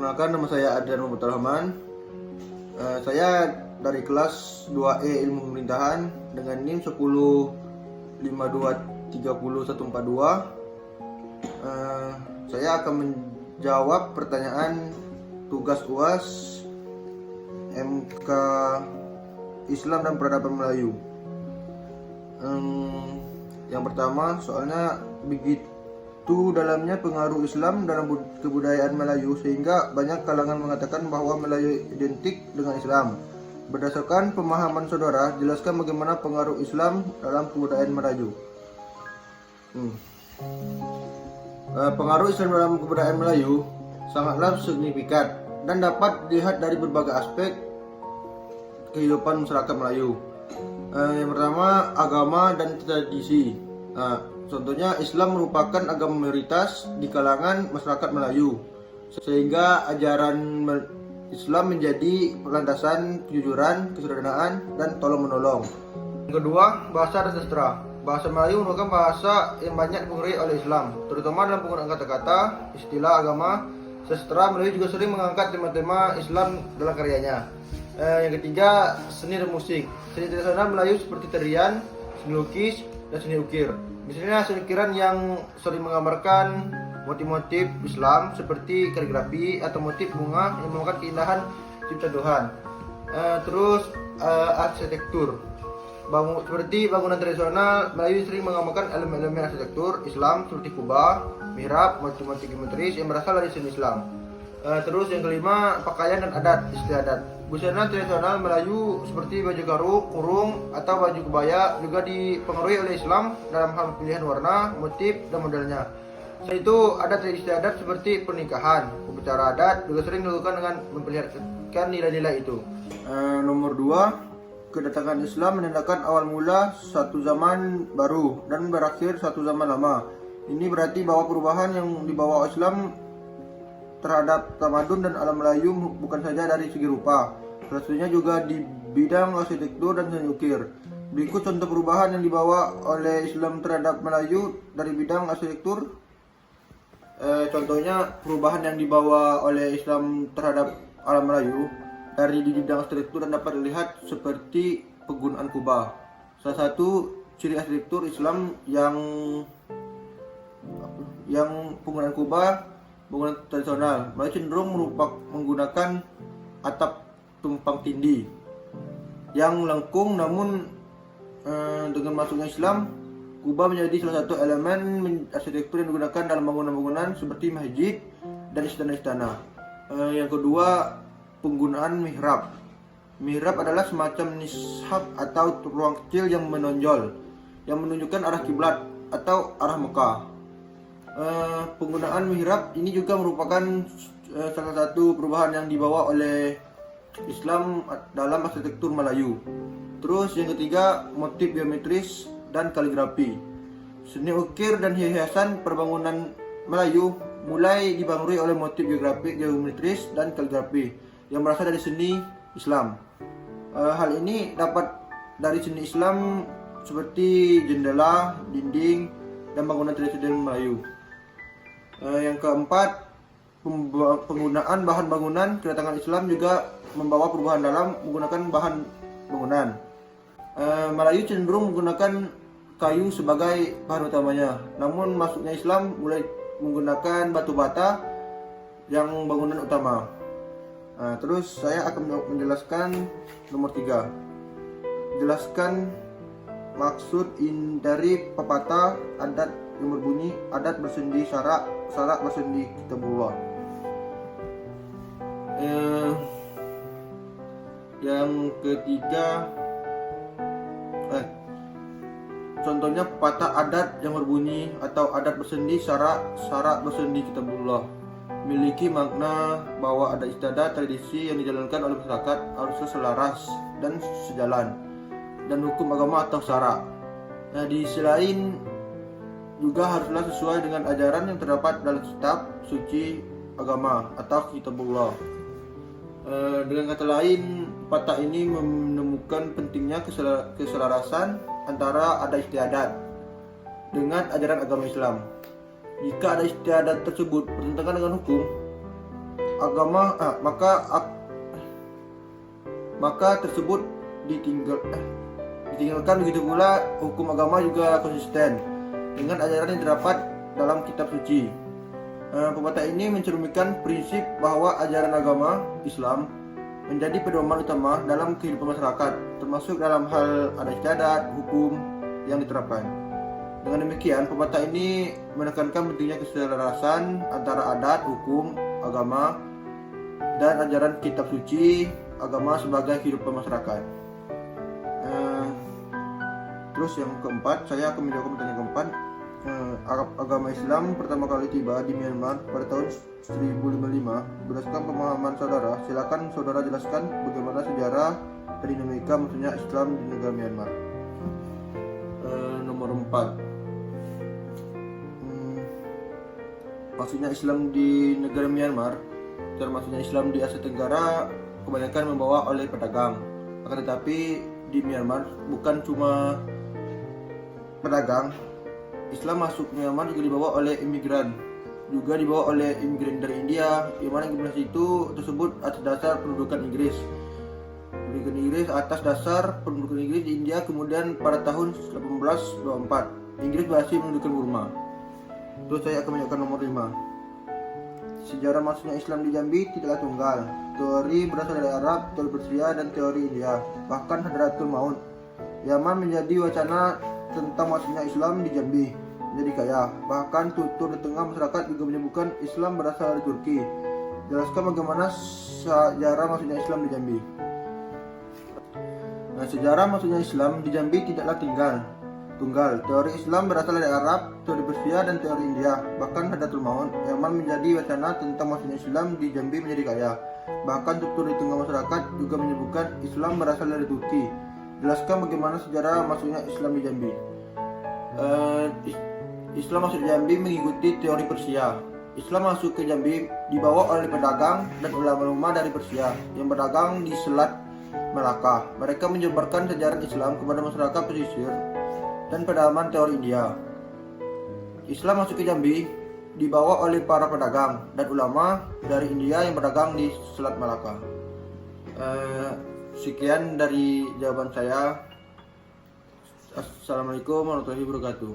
Perkenalkan, nama saya Adrian Muhammad Rahman. Saya dari kelas 2E Ilmu Pemerintahan dengan NIM 1052301442. Saya akan menjawab pertanyaan tugas UAS MK Islam dan Peradaban Melayu. Yang pertama, soalnya begitu dalamnya pengaruh Islam dalam kebudayaan Melayu sehingga banyak kalangan mengatakan bahwa Melayu identik dengan Islam. Berdasarkan pemahaman saudara, jelaskan bagaimana pengaruh Islam dalam kebudayaan Melayu. Pengaruh Islam dalam kebudayaan Melayu sangatlah signifikan dan dapat dilihat dari berbagai aspek kehidupan masyarakat Melayu. Yang pertama, agama dan tradisi. Contohnya, Islam merupakan agama mayoritas di kalangan masyarakat Melayu, sehingga ajaran Islam menjadi landasan kejujuran, kesederhanaan, dan tolong-menolong. Yang kedua, bahasa dan sastra. Bahasa Melayu merupakan bahasa yang banyak dipengaruhi oleh Islam, terutama dalam penggunaan kata-kata, istilah agama. Sastra Melayu juga sering mengangkat tema-tema Islam dalam karyanya. Yang ketiga, seni dan musik. Seni tradisional Melayu seperti tarian, seni lukis, dan seni ukir. Misalnya seni ukiran yang sering menggambarkan motif-motif Islam seperti kaligrafi atau motif bunga yang merupakan keindahan cipta Tuhan. Terus arsitektur. Seperti bangunan tradisional Melayu sering menggambarkan elemen-elemen arsitektur Islam seperti kubah, mihrab, motif-motif geometris yang berasal dari seni Islam. Terus yang kelima, pakaian dan adat istiadat. Busana tradisional Melayu seperti baju garuk, kurung, atau baju kebaya juga dipengaruhi oleh Islam dalam hal pilihan warna, motif, dan modelnya. Selain itu, adat istiadat seperti pernikahan, upacara adat juga sering dilakukan dengan memperlihatkan nilai-nilai itu. Nomor 2, kedatangan Islam menandakan awal mula satu zaman baru dan berakhir satu zaman lama. Ini berarti bahwa perubahan yang dibawa Islam terhadap tamadun dan alam Melayu bukan saja dari segi rupa, salah satunya juga di bidang arsitektur dan seni ukir. Berikut contoh perubahan yang dibawa oleh Islam terhadap Melayu dari bidang arsitektur. Contohnya perubahan yang dibawa oleh Islam terhadap alam Melayu dari di bidang arsitektur dan dapat dilihat seperti penggunaan kubah. Salah satu ciri arsitektur Islam yang penggunaan kubah, bangunan tradisional Melayu cenderung menggunakan atap tumpang tindih yang lengkung, namun dengan masuknya Islam, kubah menjadi salah satu elemen arsitektur yang digunakan dalam bangunan-bangunan seperti masjid dan istana-istana. Yang kedua, penggunaan mihrab. Mihrab adalah semacam nishab atau ruang kecil yang menonjol yang menunjukkan arah kiblat atau arah Mekah. Penggunaan mihrab ini juga merupakan salah satu perubahan yang dibawa oleh Islam dalam arsitektur Melayu. Terus yang ketiga, motif geometris dan kaligrafi. Seni ukir dan hiasan perbangunan Melayu mulai dipengaruhi oleh motif geometris dan kaligrafi yang berasal dari seni Islam. Hal ini dapat dari seni Islam seperti jendela, dinding, dan bangunan tradisional Melayu. Yang keempat, penggunaan bahan bangunan. Kedatangan Islam juga membawa perubahan dalam menggunakan bahan bangunan. Melayu cenderung menggunakan kayu sebagai bahan utamanya, namun masuknya Islam mulai menggunakan batu bata yang bangunan utama. Terus saya akan menjelaskan nomor 3. Jelaskan maksud dari pepatah adat yang berbunyi adat bersendi syarak, syarak bersendi kitabullah. Yang ketiga, contohnya pepatah adat yang berbunyi atau adat bersendi syarak, syarak bersendi kitabullah memiliki makna bahwa adat istiadat tradisi yang dijalankan oleh masyarakat harus selaras dan sejalan dan hukum agama atau syarak. Di sisi lain juga haruslah sesuai dengan ajaran yang terdapat dalam kitab suci agama atau kitabullah. Dengan kata lain, pepatah ini menemukan pentingnya keselarasan antara adat istiadat dengan ajaran agama Islam. Jika adat istiadat tersebut bertentangan dengan hukum agama maka tersebut ditinggalkan. Begitu pula hukum agama juga konsisten dengan ajaran yang terdapat dalam kitab suci. Pepatah ini mencerminkan prinsip bahwa ajaran agama Islam menjadi pedoman utama dalam kehidupan masyarakat, termasuk dalam hal adat istiadat, hukum yang diterapkan. Dengan demikian, pepatah ini menekankan pentingnya keselarasan antara adat, hukum, agama, dan ajaran kitab suci agama sebagai kehidupan masyarakat. Terus yang keempat, saya akan menjawab pertanyaan keempat. Agama Islam pertama kali tiba di Myanmar pada tahun 1055. Berdasarkan pemahaman saudara, silakan saudara jelaskan bagaimana sejarah dan dinamika maksudnya Islam di negara Myanmar. Nomor 4. Maksudnya Islam di negara Myanmar, termasuknya Islam di Asia Tenggara, kebanyakan membawa oleh pedagang. Akan tetapi di Myanmar bukan cuma pedagang, Islam masuk Myanmar juga dibawa oleh imigran, juga dibawa oleh imigran dari India, yang mana imigrasi itu tersebut atas dasar pendudukan Inggris. Atas dasar pendudukan Inggris di India, kemudian pada tahun 1824 Inggris berhasil mendudukan Burma. Terus saya akan menunjukkan nomor 5. Sejarah masuknya Islam di Jambi tidaklah tunggal. Teori berasal dari Arab, teori Persia, dan teori India. Bahkan Hadratul Maut Yaman menjadi wacana tentang masuknya Islam di Jambi menjadi kaya. Bahkan tutur di tengah masyarakat juga menyebutkan Islam berasal dari Turki. Jelaskan bagaimana sejarah masuknya Islam di Jambi. Sejarah masuknya Islam di Jambi tidaklah tunggal. Teori Islam berasal dari Arab, teori Persia, dan teori India. Bahkan Hadratul Maut Yaman menjadi wacana tentang masuknya Islam di Jambi menjadi kaya. Bahkan tutur di tengah masyarakat juga menyebutkan Islam berasal dari Turki. Jelaskan bagaimana sejarah masuknya Islam di Jambi. Islam masuk Jambi mengikuti teori Persia. Islam masuk ke Jambi dibawa oleh pedagang dan ulama-ulama dari Persia yang berdagang di Selat Malaka. Mereka menyebarkan sejarah Islam kepada masyarakat pesisir dan pedalaman teori India. Islam masuk ke Jambi dibawa oleh para pedagang dan ulama dari India yang berdagang di Selat Malaka. Sekian dari jawaban saya. Assalamualaikum warahmatullahi wabarakatuh.